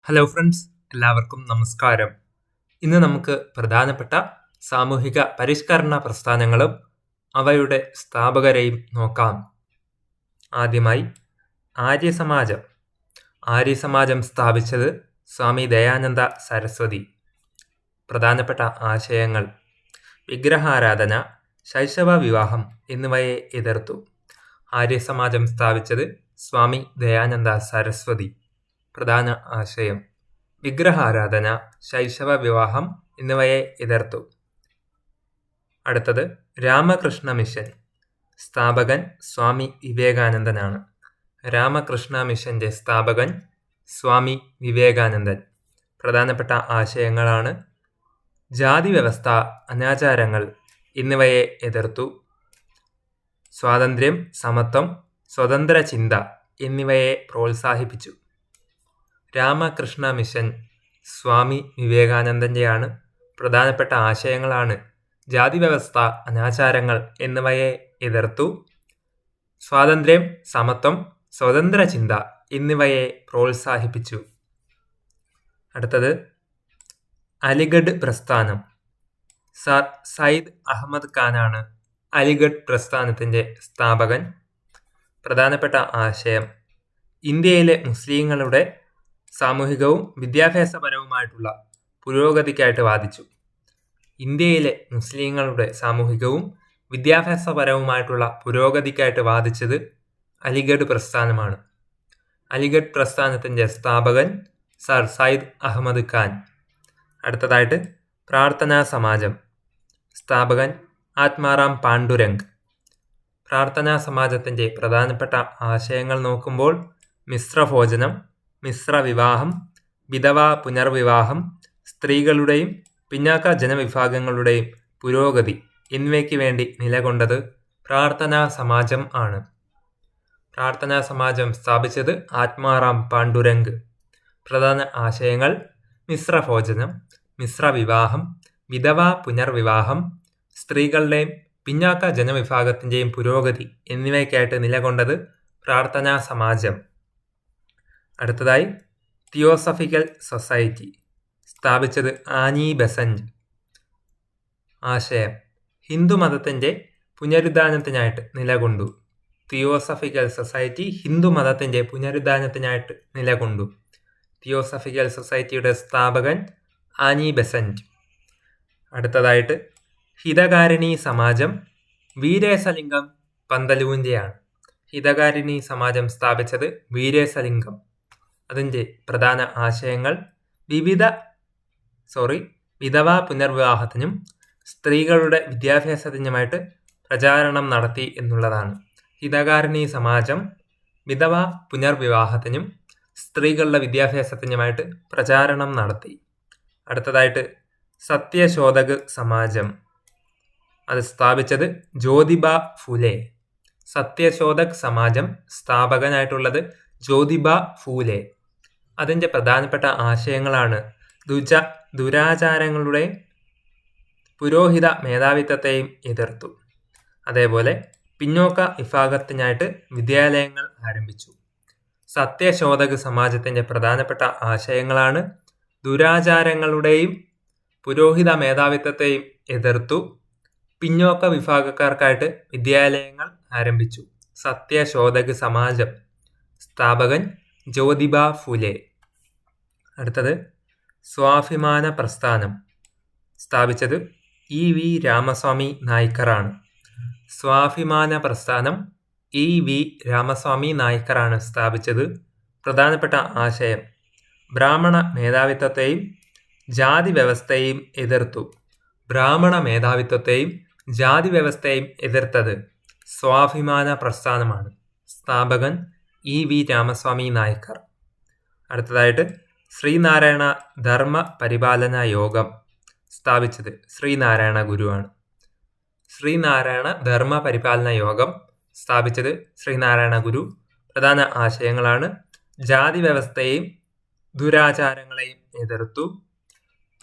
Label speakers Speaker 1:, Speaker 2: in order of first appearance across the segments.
Speaker 1: Hello friends, എല്ലാവർക്കും നമസ്കാരം. ഇന്ന് നമുക്ക് പ്രധാനപ്പെട്ട സാമൂഹിക പരിഷ്കരണ പ്രസ്ഥാനങ്ങളും അവയുടെ സ്ഥാപകരെയും നോക്കാം. ആദ്യമായി ആര്യസമാജം. ആര്യസമാജം സ്ഥാപിച്ചത് സ്വാമി ദയാനന്ദ സരസ്വതി. പ്രധാനപ്പെട്ട ആശയങ്ങൾ: വിഗ്രഹാരാധന, ശൈശവ വിവാഹം എന്നിവയെ എതിർത്തു. ആര്യസമാജം സ്ഥാപിച്ചത് സ്വാമി ദയാനന്ദ സരസ്വതി. പ്രധാന ആശയം: വിഗ്രഹാരാധന, ശൈശവ വിവാഹം എന്നിവയെ എതിർത്തു. അടുത്തത് രാമകൃഷ്ണ മിഷൻ. സ്ഥാപകൻ സ്വാമി വിവേകാനന്ദനാണ്. രാമകൃഷ്ണ മിഷന്റെ സ്ഥാപകൻ സ്വാമി വിവേകാനന്ദൻ. പ്രധാനപ്പെട്ട ആശയങ്ങളാണ്: ജാതി വ്യവസ്ഥ, അനാചാരങ്ങൾ എന്നിവയെ എതിർത്തു. സ്വാതന്ത്ര്യം, സമത്വം, സ്വതന്ത്ര ചിന്ത എന്നിവയെ പ്രോത്സാഹിപ്പിച്ചു. രാമകൃഷ്ണ മിഷൻ സ്വാമി വിവേകാനന്ദന്റെയാണ്. പ്രധാനപ്പെട്ട ആശയങ്ങളാണ്: ജാതി വ്യവസ്ഥ, അനാചാരങ്ങൾ എന്നിവയെ എതിർത്തു. സ്വാതന്ത്ര്യം, സമത്വം, സ്വതന്ത്ര ചിന്ത എന്നിവയെ പ്രോത്സാഹിപ്പിച്ചു. അടുത്തത് അലിഗഡ് പ്രസ്ഥാനം. സർ സയ്യിദ് അഹമ്മദ് ഖാനാണ് അലിഗഡ് പ്രസ്ഥാനത്തിന്റെ സ്ഥാപകൻ. പ്രധാനപ്പെട്ട ആശയം: ഇന്ത്യയിലെ മുസ്ലിങ്ങളുടെ സാമൂഹികവും വിദ്യാഭ്യാസപരവുമായിട്ടുള്ള പുരോഗതിക്കായിട്ട് വാദിച്ചു. ഇന്ത്യയിലെ മുസ്ലിങ്ങളുടെ സാമൂഹികവും വിദ്യാഭ്യാസപരവുമായിട്ടുള്ള പുരോഗതിക്കായിട്ട് വാദിച്ചത് അലിഗഡ് പ്രസ്ഥാനമാണ്. അലിഗഡ് പ്രസ്ഥാനത്തിന്റെ സ്ഥാപകൻ സർ സയ്യിദ് അഹമ്മദ് ഖാൻ. അടുത്തതായിട്ട് പ്രാർത്ഥനാ സമാജം. സ്ഥാപകൻ ആത്മാറാം പാണ്ഡുരംഗ്. പ്രാർത്ഥനാ സമാജത്തിന്റെ പ്രധാനപ്പെട്ട ആശയങ്ങൾ നോക്കുമ്പോൾ മിശ്രഭോജനം, മിശ്ര വിവാഹം, വിധവാ പുനർവിവാഹം, സ്ത്രീകളുടെയും പിന്നാക്ക ജനവിഭാഗങ്ങളുടെയും പുരോഗതി എന്നിവയ്ക്ക് വേണ്ടി നിലകൊണ്ടത് പ്രാർത്ഥനാ സമാജം ആണ്. പ്രാർത്ഥനാ സമാജം സ്ഥാപിച്ചത് ആത്മാറാം പാണ്ഡുരംഗ്. പ്രധാന ആശയങ്ങൾ: മിശ്രഭോജനം, മിശ്ര വിവാഹം, വിധവാ പുനർവിവാഹം, സ്ത്രീകളുടെയും പിന്നാക്ക ജനവിഭാഗത്തിന്റെയും പുരോഗതി എന്നിവയ്ക്കായിട്ട് നിലകൊണ്ടത് പ്രാർത്ഥനാ സമാജം. അടുത്തതായി തിയോസഫിക്കൽ സൊസൈറ്റി. സ്ഥാപിച്ചത് ആനി ബെസന്റ്. ആശയം: ഹിന്ദുമതത്തിന്റെ പുനരുദ്ധാനത്തിനായിട്ട് നിലകൊണ്ടു. തിയോസഫിക്കൽ സൊസൈറ്റി ഹിന്ദുമതത്തിന്റെ പുനരുദ്ധാനത്തിനായിട്ട് നിലകൊണ്ടു. തിയോസഫിക്കൽ സൊസൈറ്റിയുടെ സ്ഥാപകൻ ആനി ബെസന്റ്. അടുത്തതായിട്ട് ഹിതകാരിണി സമാജം. വീരേശലിംഗം പന്തലുവിന്റെയാണ്. ഹിതകാരിണി സമാജം സ്ഥാപിച്ചത് വീരേശലിംഗം. അതിൻ്റെ പ്രധാന ആശയങ്ങൾ: വിധവാ പുനർവിവാഹത്തിനും സ്ത്രീകളുടെ വിദ്യാഭ്യാസത്തിനുമായിട്ട് പ്രചാരണം നടത്തി എന്നുള്ളതാണ്. ഹിതകാരിണി സമാജം വിധവാ പുനർവിവാഹത്തിനും സ്ത്രീകളുടെ വിദ്യാഭ്യാസത്തിനുമായിട്ട് പ്രചാരണം നടത്തി. അടുത്തതായിട്ട് സത്യശോധക് സമാജം. അത് സ്ഥാപിച്ചത് ജ്യോതിബ ഫുലെ. സത്യശോധക് സമാജം സ്ഥാപകനായിട്ടുള്ളത് ജ്യോതിബ ഫൂലെ. അതിൻ്റെ പ്രധാനപ്പെട്ട ആശയങ്ങളാണ്: ദുരാചാരങ്ങളുടെയും പുരോഹിത മേധാവിത്വത്തെയും എതിർത്തു. അതേപോലെ പിന്നോക്ക വിഭാഗത്തിനായിട്ട് വിദ്യാലയങ്ങൾ ആരംഭിച്ചു. സത്യശോധക് സമാജത്തിന്റെ പ്രധാനപ്പെട്ട ആശയങ്ങളാണ്: ദുരാചാരങ്ങളുടെയും പുരോഹിത മേധാവിത്വത്തെയും എതിർത്തു. പിന്നോക്ക വിഭാഗക്കാർക്കായിട്ട് വിദ്യാലയങ്ങൾ ആരംഭിച്ചു. സത്യശോധക് സമാജം. സ്ഥാപകൻ ജ്യോതിബ ഫുലെ. അടുത്തത് സ്വാഭിമാന പ്രസ്ഥാനം. സ്ഥാപിച്ചത് ഇ.വി. രാമസ്വാമി നായ്ക്കറാണ്. സ്വാഭിമാന പ്രസ്ഥാനം ഇ.വി. രാമസ്വാമി നായ്ക്കറാണ് സ്ഥാപിച്ചത്. പ്രധാനപ്പെട്ട ആശയം: ബ്രാഹ്മണ മേധാവിത്വത്തെയും ജാതി വ്യവസ്ഥയെയും എതിർത്തു. ബ്രാഹ്മണ മേധാവിത്വത്തെയും ജാതി വ്യവസ്ഥയെയും എതിർത്തത് സ്വാഭിമാന പ്രസ്ഥാനമാണ്. സ്ഥാപകൻ ഇ.വി. രാമസ്വാമി നായ്ക്കർ. അടുത്തതായിട്ട് ശ്രീനാരായണ ധർമ്മ പരിപാലന യോഗം. സ്ഥാപിച്ചത് ശ്രീനാരായണ ഗുരുവാണ്. ശ്രീനാരായണ ധർമ്മ പരിപാലന യോഗം സ്ഥാപിച്ചത് ശ്രീനാരായണ ഗുരു. പ്രധാന ആശയങ്ങളാണ്: ജാതി വ്യവസ്ഥയെയും ദുരാചാരങ്ങളെയും എതിർത്തു.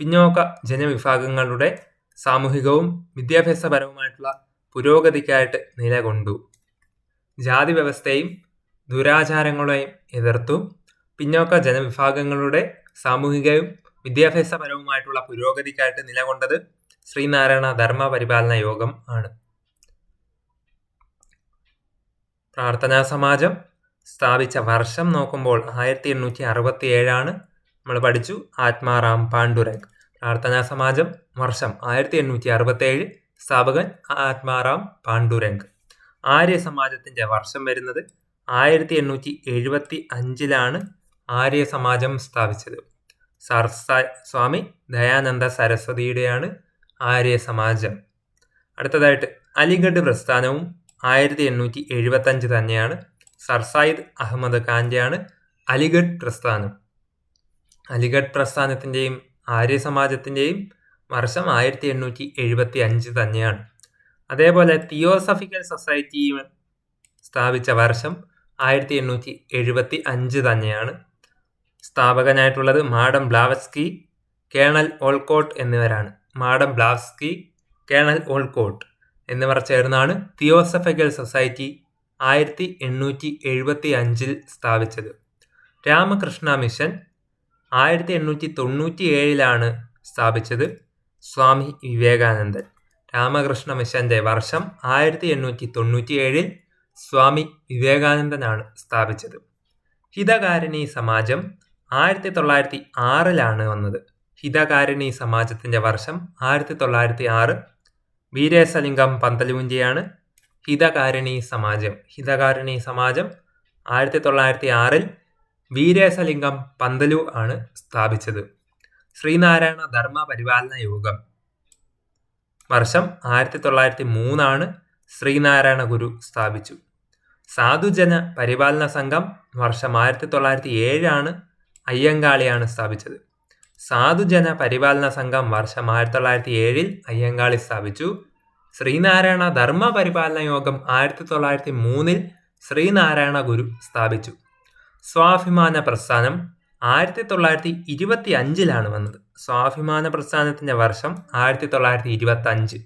Speaker 1: പിന്നോക്ക ജനവിഭാഗങ്ങളുടെ സാമൂഹികവും വിദ്യാഭ്യാസപരവുമായിട്ടുള്ള പുരോഗതിക്കായിട്ട് നിലകൊണ്ടു. ജാതി വ്യവസ്ഥയും ദുരാചാരങ്ങളെയും എതിർത്തു. പിന്നോക്ക ജനവിഭാഗങ്ങളുടെ സാമൂഹികവും വിദ്യാഭ്യാസപരവുമായിട്ടുള്ള പുരോഗതിക്കായിട്ട് നിലകൊണ്ടത് ശ്രീനാരായണ ധർമ്മ പരിപാലന യോഗം ആണ്. പ്രാർത്ഥനാ സമാജം സ്ഥാപിച്ച വർഷം നോക്കുമ്പോൾ 1867 നമ്മൾ പഠിച്ചു. ആത്മാറാം പാണ്ഡുരംഗ്. പ്രാർത്ഥനാ സമാജം വർഷം 1867, സ്ഥാപകൻ ആത്മാറാം പാണ്ഡുരംഗ്. ആര്യ സമാജത്തിന്റെ വർഷം വരുന്നത് 1875 ആര്യ സമാജം സ്ഥാപിച്ചത്. സ്വാമി ദയാനന്ദ സരസ്വതിയുടെയാണ് ആര്യ സമാജം. അടുത്തതായിട്ട് അലിഗഡ് പ്രസ്ഥാനവും 1875 തന്നെയാണ്. സർ സയ്യിദ് അഹമ്മദ് ഖാന്റെയാണ് അലിഗഡ് പ്രസ്ഥാനം. അലിഗഡ് പ്രസ്ഥാനത്തിന്റെയും ആര്യ സമാജത്തിന്റെയും വർഷം 1875 തന്നെയാണ്. അതേപോലെ തിയോസഫിക്കൽ സൊസൈറ്റി സ്ഥാപിച്ച വർഷം 1875 തന്നെയാണ്. സ്ഥാപകനായിട്ടുള്ളത് മാഡം ബ്ലാവസ്കി, കേണൽ ഓൾക്കോട്ട് എന്നിവരാണ്. മാഡം ബ്ലാവസ്കി, കേണൽ ഓൾക്കോട്ട് എന്നിവർ ചേർന്നാണ് തിയോസഫിക്കൽ സൊസൈറ്റി 1875 സ്ഥാപിച്ചത്. രാമകൃഷ്ണ മിഷൻ 1897 സ്ഥാപിച്ചത് സ്വാമി വിവേകാനന്ദൻ. രാമകൃഷ്ണ മിഷന്റെ വർഷം 1897 സ്വാമി വിവേകാനന്ദനാണ് സ്ഥാപിച്ചത്. ഹിതകാരിണി സമാജം 1906 വന്നത്. ഹിതകാരിണി സമാജത്തിന്റെ വർഷം 1906. വീരേശലിംഗം പന്തലുവിന്റെയാണ് ഹിതകാരിണി സമാജം. ഹിതകാരിണി സമാജം 1906 വീരേശലിംഗം പന്തലു ആണ് സ്ഥാപിച്ചത്. ശ്രീനാരായണ ധർമ്മ പരിപാലന യോഗം വർഷം 1903 ശ്രീനാരായണ ഗുരു സ്ഥാപിച്ചു. സാധുജന പരിപാലന സംഘം വർഷം 1907 അയ്യങ്കാളിയാണ് സ്ഥാപിച്ചത്. സാധുജന പരിപാലന സംഘം വർഷം 1907 അയ്യങ്കാളി സ്ഥാപിച്ചു. ശ്രീനാരായണ ധർമ്മ പരിപാലന യോഗം 1903 ശ്രീനാരായണ ഗുരു സ്ഥാപിച്ചു. സ്വാഭിമാന പ്രസ്ഥാനം 1925 വന്നത്. സ്വാഭിമാന പ്രസ്ഥാനത്തിന്റെ വർഷം 1925.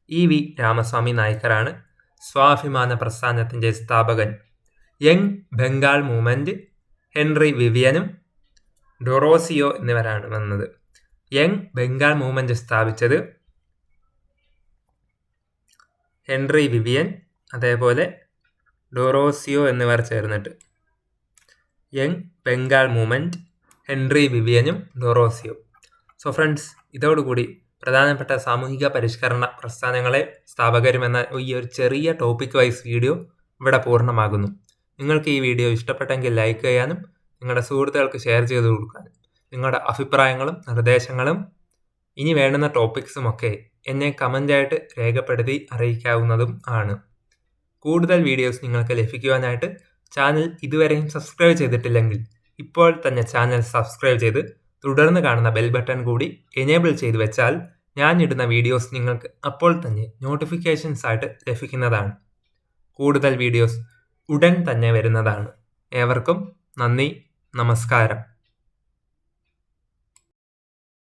Speaker 1: EV രാമസ്വാമി നായ്ക്കറാണ് സ്വാഭിമാന പ്രസ്ഥാനത്തിന്റെ സ്ഥാപകൻ. യങ് ബംഗാൾ മൂവ്മെന്റ് ഹെൻറി വിവിയനും ഡൊറോസിയോ എന്നിവരാണ് വന്നത്. യങ് ബംഗാൾ മൂവ്മെന്റ് സ്ഥാപിച്ചത് ഹെൻറി വിവിയൻ, അതേപോലെ ഡൊറോസിയോ എന്നിവർ ചേർന്നിട്ട്. യങ് ബംഗാൾ മൂവ്മെന്റ്, ഹെൻറി വിവിയനും ഡൊറോസിയോ. സോ ഫ്രണ്ട്സ്, ഇതോടുകൂടി പ്രധാനപ്പെട്ട സാമൂഹിക പരിഷ്കരണ പ്രസ്ഥാനങ്ങളെ സ്ഥാപകരുമെന്ന ഈ ഒരു ചെറിയ ടോപ്പിക് വൈസ് വീഡിയോ ഇവിടെ പൂർണ്ണമാകുന്നു. നിങ്ങൾക്ക് ഈ വീഡിയോ ഇഷ്ടപ്പെട്ടെങ്കിൽ ലൈക്ക് ചെയ്യാനും നിങ്ങളുടെ സുഹൃത്തുക്കൾക്ക് ഷെയർ ചെയ്ത് കൊടുക്കാനും നിങ്ങളുടെ അഭിപ്രായങ്ങളും നിർദ്ദേശങ്ങളും ഇനി വേണ്ടുന്ന ടോപ്പിക്സും ഒക്കെ എന്നെ കമൻ്റായിട്ട് രേഖപ്പെടുത്തി അറിയിക്കാവുന്നതും ആണ്. കൂടുതൽ വീഡിയോസ് നിങ്ങൾക്ക് ലഭിക്കുവാനായിട്ട് ചാനൽ ഇതുവരെയും സബ്സ്ക്രൈബ് ചെയ്തിട്ടില്ലെങ്കിൽ ഇപ്പോൾ തന്നെ ചാനൽ സബ്സ്ക്രൈബ് ചെയ്ത് തുടർന്ന് കാണുന്ന ബെൽ ബട്ടൺ കൂടി എനേബിൾ ചെയ്ത് വെച്ചാൽ ഞാൻ ഇടുന്ന വീഡിയോസ് നിങ്ങൾക്ക് അപ്പോൾ തന്നെ നോട്ടിഫിക്കേഷൻസ് ആയിട്ട് ലഭിക്കുന്നതാണ്. കൂടുതൽ വീഡിയോസ് ഉടൻ തന്നെ വരുന്നതാണ്. ഏവർക്കും നന്ദി, നമസ്കാരം.